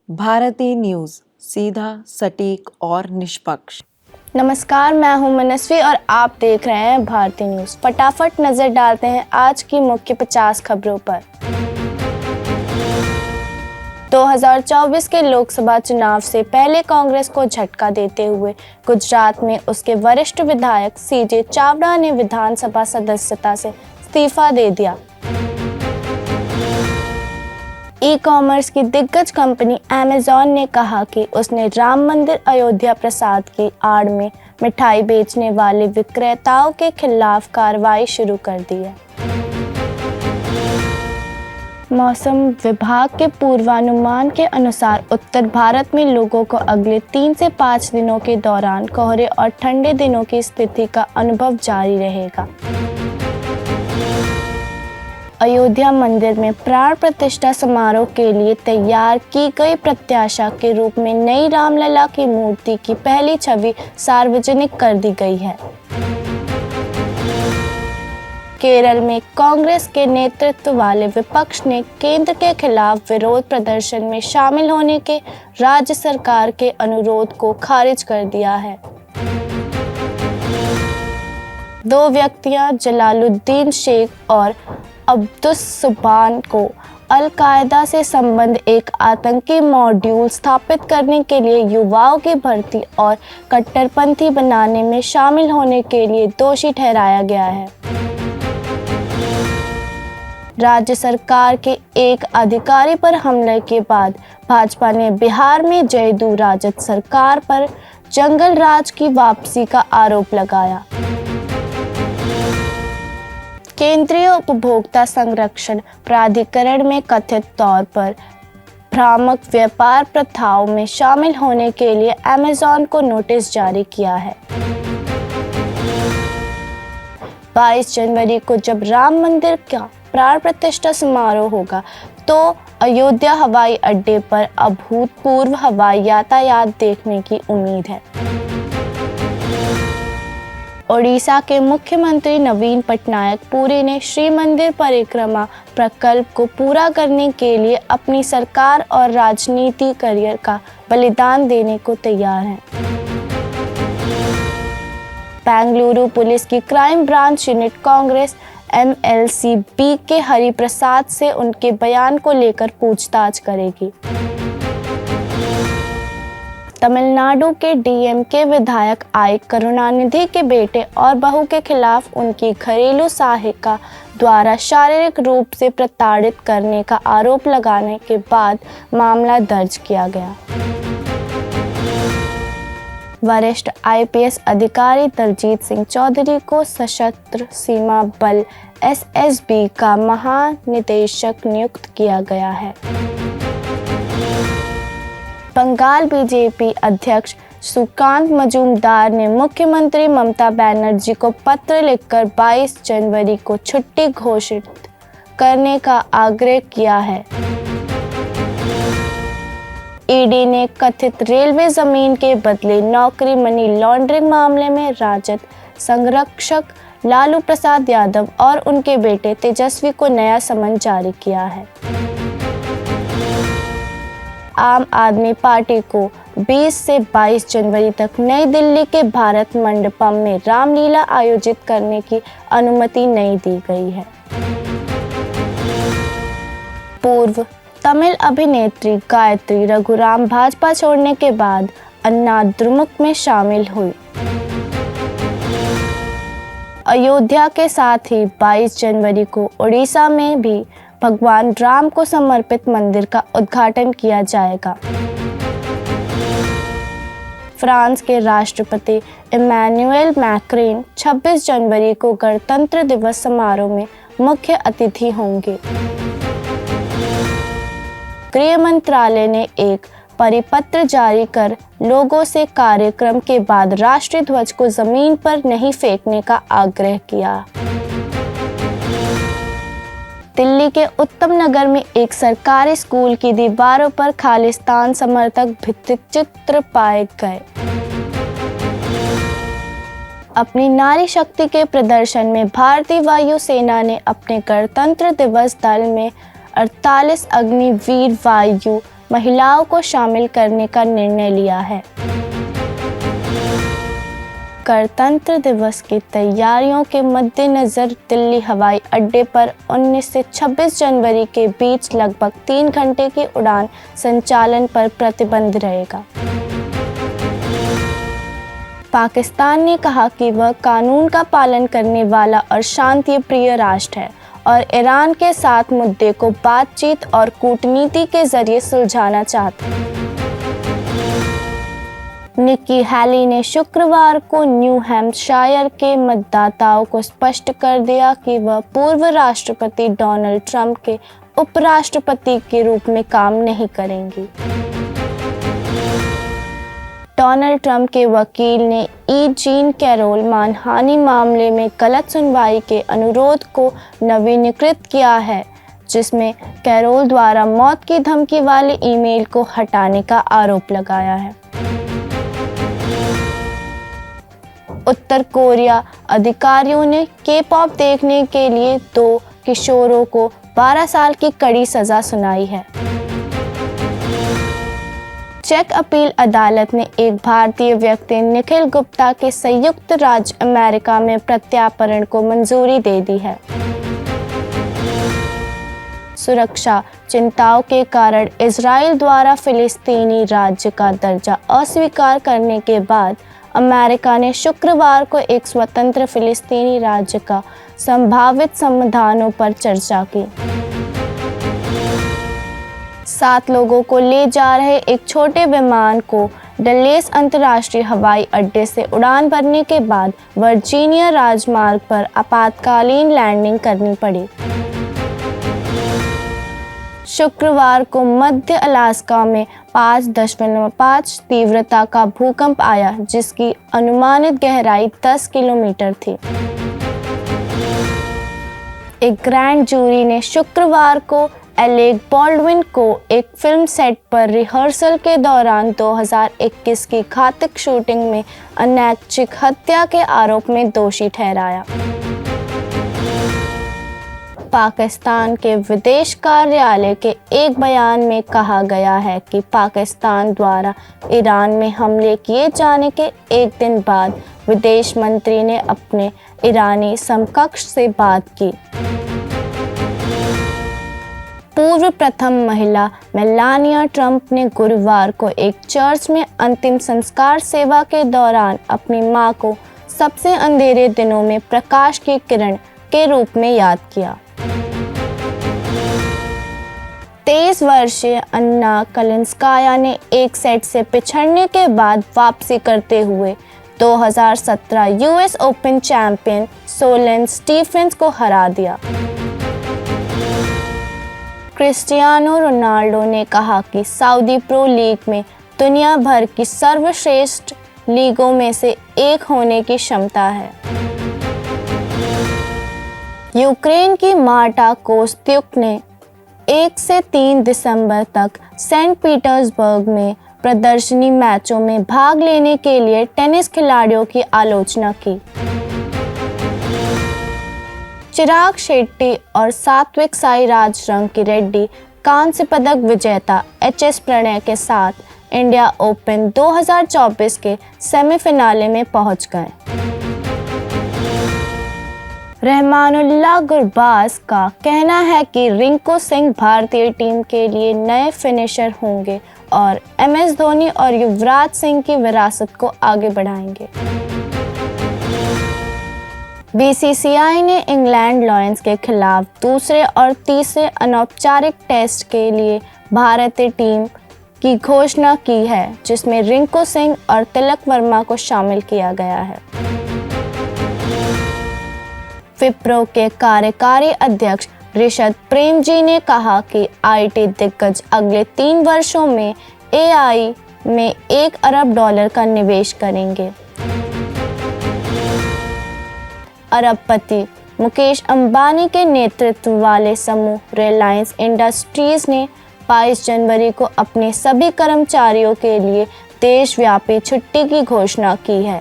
भारतीय न्यूज़, सीधा, सटीक और निष्पक्ष। नमस्कार, मैं हूं मनस्वी और आप देख रहे हैं भारतीय न्यूज़। फटाफट नजर डालते हैं आज की मुख्य 50 खबरों पर। 2024 के लोकसभा चुनाव से पहले कांग्रेस को झटका देते हुए गुजरात में उसके वरिष्ठ विधायक सीजे चावड़ा ने विधानसभा सदस्यता से इस्तीफा दे दिया। ई कॉमर्स की दिग्गज कंपनी अमेज़न ने कहा कि उसने राम मंदिर अयोध्या प्रसाद की आड़ में मिठाई बेचने वाले विक्रेताओं के खिलाफ कार्रवाई शुरू कर दी है। मौसम विभाग के पूर्वानुमान के अनुसार उत्तर भारत में लोगों को अगले 3 से 5 दिनों के दौरान कोहरे और ठंडे दिनों की स्थिति का अनुभव जारी रहेगा। अयोध्या मंदिर में प्राण प्रतिष्ठा समारोह के लिए तैयार की गई प्रत्याशा के रूप में नई रामलला की मूर्ति की पहली छवि सार्वजनिक कर दी गई है। केरल में कांग्रेस के नेतृत्व वाले विपक्ष ने केंद्र के खिलाफ विरोध प्रदर्शन में शामिल होने के राज्य सरकार के अनुरोध को खारिज कर दिया है। 2 व्यक्तियां जलालुद्दीन शेख और अब्दुस सुबान को अल-कायदा से संबंध एक आतंकी मॉड्यूल स्थापित करने के लिए युवाओं की भर्ती और कट्टरपंथी बनाने में शामिल होने के लिए दोषी ठहराया गया है। राज्य सरकार के एक अधिकारी पर हमले के बाद भाजपा ने बिहार में जदयू राजद सरकार पर जंगल राज की वापसी का आरोप लगाया। केंद्रीय उपभोक्ता संरक्षण प्राधिकरण में कथित तौर पर भ्रामक व्यापार प्रथाओं में शामिल होने के लिए अमेज़न को नोटिस जारी किया है। 22 जनवरी को जब राम मंदिर का प्राण प्रतिष्ठा समारोह होगा तो अयोध्या हवाई अड्डे पर अभूतपूर्व हवाई यातायात देखने की उम्मीद है। ओडिशा के मुख्यमंत्री नवीन पटनायक पुरी ने श्री मंदिर परिक्रमा प्रकल्प को पूरा करने के लिए अपनी सरकार और राजनीति करियर का बलिदान देने को तैयार हैं। बेंगलुरु पुलिस की crime branch unit Congress MLC-B के हरिप्रसाद से उनके बयान को लेकर पूछताछ करेगी। तमिलनाडु के DMK विधायक आई करुणानिधि के बेटे और बहू के खिलाफ उनकी घरेलू सहायिका द्वारा शारीरिक रूप से प्रताड़ित करने का आरोप लगाने के बाद मामला दर्ज किया गया। वरिष्ठ IPS अधिकारी दलजीत सिंह चौधरी को सशस्त्र सीमा बल SSB का महानिदेशक नियुक्त किया गया है। बंगाल BJP अध्यक्ष सुकांत मजूमदार ने मुख्यमंत्री ममता बनर्जी को पत्र लिखकर 22 जनवरी को छुट्टी घोषित करने का आग्रह किया है। ED ने कथित रेलवे जमीन के बदले नौकरी मनी लॉन्ड्रिंग मामले में राजद संरक्षक लालू प्रसाद यादव और उनके बेटे तेजस्वी को नया समन जारी किया है। आम आदमी पार्टी को 20 से 22 जनवरी तक नई दिल्ली के भारत मंडपम में रामलीला आयोजित करने की अनुमति नहीं दी गई है। पूर्व तमिल अभिनेत्री गायत्री रघुराम भाजपा छोड़ने के बाद अन्ना द्रमुक में शामिल हुई। अयोध्या के साथ ही 22 जनवरी को ओडिशा में भी भगवान राम को समर्पित मंदिर का उद्घाटन किया जाएगा। फ्रांस के राष्ट्रपति इमैनुएल मैक्रोन 26 जनवरी को गणतंत्र दिवस समारोह में मुख्य अतिथि होंगे। गृह मंत्रालय ने एक परिपत्र जारी कर लोगों से कार्यक्रम के बाद राष्ट्रीय ध्वज को जमीन पर नहीं फेंकने का आग्रह किया। दिल्ली के उत्तम नगर में एक सरकारी स्कूल की दीवारों पर खालिस्तान समर्थक भित्तिचित्र पाए गए। अपनी नारी शक्ति के प्रदर्शन में भारतीय वायु सेना ने अपने गणतंत्र दिवस दल में 48 अग्निवीर वायु महिलाओं को शामिल करने का निर्णय लिया है। गणतंत्र दिवस की तैयारियों के मद्देनज़र दिल्ली हवाई अड्डे पर 19 से 26 जनवरी के बीच लगभग 3 घंटे की उड़ान संचालन पर प्रतिबंध रहेगा। पाकिस्तान ने कहा कि वह कानून का पालन करने वाला और शांति प्रिय राष्ट्र है और ईरान के साथ मुद्दे को बातचीत और कूटनीति के जरिए सुलझाना चाहता है। निक्की हैली ने शुक्रवार को न्यू हैम्पशायर के मतदाताओं को स्पष्ट कर दिया कि वह पूर्व राष्ट्रपति डोनाल्ड ट्रंप के उपराष्ट्रपति के रूप में काम नहीं करेंगी। डोनाल्ड ट्रंप के वकील ने ई जीन कैरोल मानहानि मामले में गलत सुनवाई के अनुरोध को नवीनीकृत किया है, जिसमें कैरोल द्वारा मौत की धमकी वाले ईमेल को हटाने का आरोप लगाया है। उत्तर कोरिया अधिकारियों ने के-पॉप देखने के लिए 2 किशोरों को 12 साल की कड़ी सजा सुनाई है। चेक अपील अदालत ने एक भारतीय व्यक्ति निखिल गुप्ता के संयुक्त राज्य अमेरिका में प्रत्यार्पण को मंजूरी दे दी है। सुरक्षा चिंताओं के कारण इजराइल द्वारा फिलिस्तीनी राज्य का दर्जा अस्वीकार करने के बाद अमेरिका ने शुक्रवार को एक स्वतंत्र फिलिस्तीनी राज्य का संभावित समाधानों पर चर्चा की। 7 लोगों को ले जा रहे एक छोटे विमान को डल्लेस अंतर्राष्ट्रीय हवाई अड्डे से उड़ान भरने के बाद वर्जीनिया राजमार्ग पर आपातकालीन लैंडिंग करनी पड़ी। शुक्रवार को मध्य अलास्का में 5.5 तीव्रता का भूकंप आया, जिसकी अनुमानित गहराई 10 किलोमीटर थी। एक ग्रैंड जूरी ने शुक्रवार को एलेक बॉल्डविन को एक फिल्म सेट पर रिहर्सल के दौरान 2021 की घातक शूटिंग में अनैच्छिक हत्या के आरोप में दोषी ठहराया। पाकिस्तान के विदेश कार्यालय के एक बयान में कहा गया है कि पाकिस्तान द्वारा ईरान में हमले किए जाने के एक दिन बाद विदेश मंत्री ने अपने ईरानी समकक्ष से बात की। पूर्व प्रथम महिला मेलानिया ट्रंप ने गुरुवार को एक चर्च में अंतिम संस्कार सेवा के दौरान अपनी मां को सबसे अंधेरे दिनों में प्रकाश की किरण के रूप में याद किया। 23 वर्षीय अन्ना कालिंस्काया ने एक सेट से पिछड़ने के बाद वापसी करते हुए 2017 US Open champion Sloane Stephens को हरा दिया। क्रिस्टियानो रोनाल्डो ने कहा कि सऊदी प्रो लीग में दुनिया भर की सर्वश्रेष्ठ लीगों में से एक होने की क्षमता है। यूक्रेन की मार्टा कोस्त्युक ने 1 से 3 दिसंबर तक सेंट पीटर्सबर्ग में प्रदर्शनी मैचों में भाग लेने के लिए टेनिस खिलाड़ियों की आलोचना की। चिराग शेट्टी और सात्विक साईराज रंकीरेड्डी कांस्य पदक विजेता एचएस प्रणय के साथ इंडिया ओपन 2024 के सेमीफिनाले में पहुंच गए। रहमानुल्लाह गुरबाज का कहना है कि रिंकू सिंह भारतीय टीम के लिए नए फिनिशर होंगे और एमएस धोनी और युवराज सिंह की विरासत को आगे बढ़ाएंगे। बीसीसीआई ने इंग्लैंड लायंस के खिलाफ दूसरे और तीसरे अनौपचारिक टेस्ट के लिए भारतीय टीम की घोषणा की है, जिसमें रिंकू सिंह और तिलक वर्मा को शामिल किया गया है। विप्रो के कार्यकारी अध्यक्ष ऋषभ प्रेमजी ने कहा कि आईटी दिग्गज अगले 3 वर्षों में एआई में $1 अरब का निवेश करेंगे। अरबपति मुकेश अंबानी के नेतृत्व वाले समूह रिलायंस इंडस्ट्रीज ने 22 जनवरी को अपने सभी कर्मचारियों के लिए देशव्यापी छुट्टी की घोषणा की है।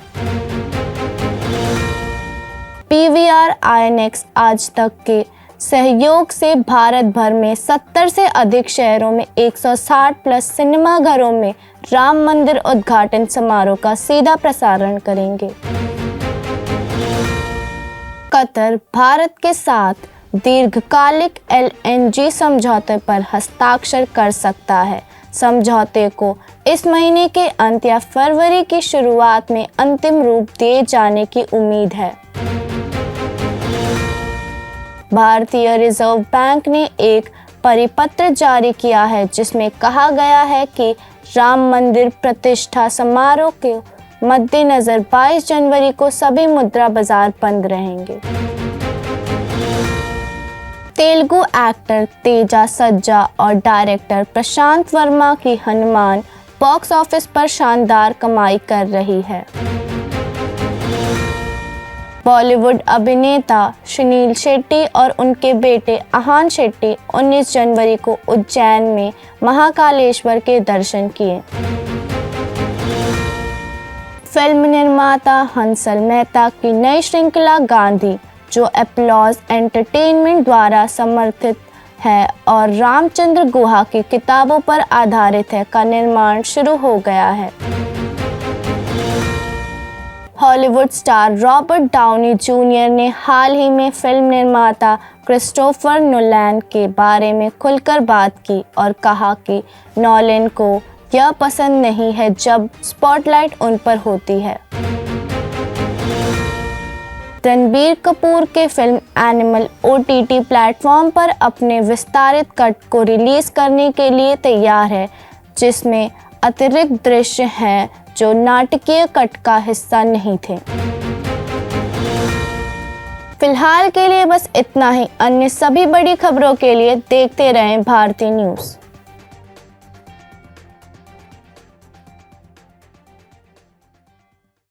पीवीआर आईएनएक्स आज तक के सहयोग से भारत भर में 70 से अधिक शहरों में 160 प्लस सिनेमा घरों में राम मंदिर उद्घाटन समारोह का सीधा प्रसारण करेंगे। कतर भारत के साथ दीर्घकालिक LNG समझौते पर हस्ताक्षर कर सकता है। समझौते को इस महीने के अंत या फरवरी की शुरुआत में अंतिम रूप दिए जाने की उम्मीद है। भारतीय रिजर्व बैंक ने एक परिपत्र जारी किया है जिसमें कहा गया है कि राम मंदिर प्रतिष्ठा समारोह के मद्देनजर 22 जनवरी को सभी मुद्रा बाजार बंद रहेंगे। तेलुगु एक्टर तेजा सज्जा और डायरेक्टर प्रशांत वर्मा की हनुमान बॉक्स ऑफिस पर शानदार कमाई कर रही है। बॉलीवुड अभिनेता सुनील शेट्टी और उनके बेटे आहान शेट्टी 19 जनवरी को उज्जैन में महाकालेश्वर के दर्शन किए। फिल्म निर्माता हंसल मेहता की नई श्रृंखला गांधी, जो एप्लॉज एंटरटेनमेंट द्वारा समर्थित है और रामचंद्र गुहा की किताबों पर आधारित है, का निर्माण शुरू हो गया है। Hollywood star Robert Downey junior ने हाल ही में फिल्म निर्माता क्रिस्टोफर नोलन के बारे में खुलकर बात की और कहा कि नोलन को यह पसंद नहीं है जब स्पॉटलाइट उन पर होती है। रणबीर कपूर के फिल्म एनिमल OTT प्लेटफॉर्म पर अपने विस्तारित कट को रिलीज करने के लिए तैयार है, जिसमें अतिरिक्त दृश्य हैं जो नाटकीय कट का हिस्सा नहीं थे। फिलहाल के लिए बस इतना ही। अन्य सभी बड़ी खबरों के लिए देखते रहें भारती न्यूज़।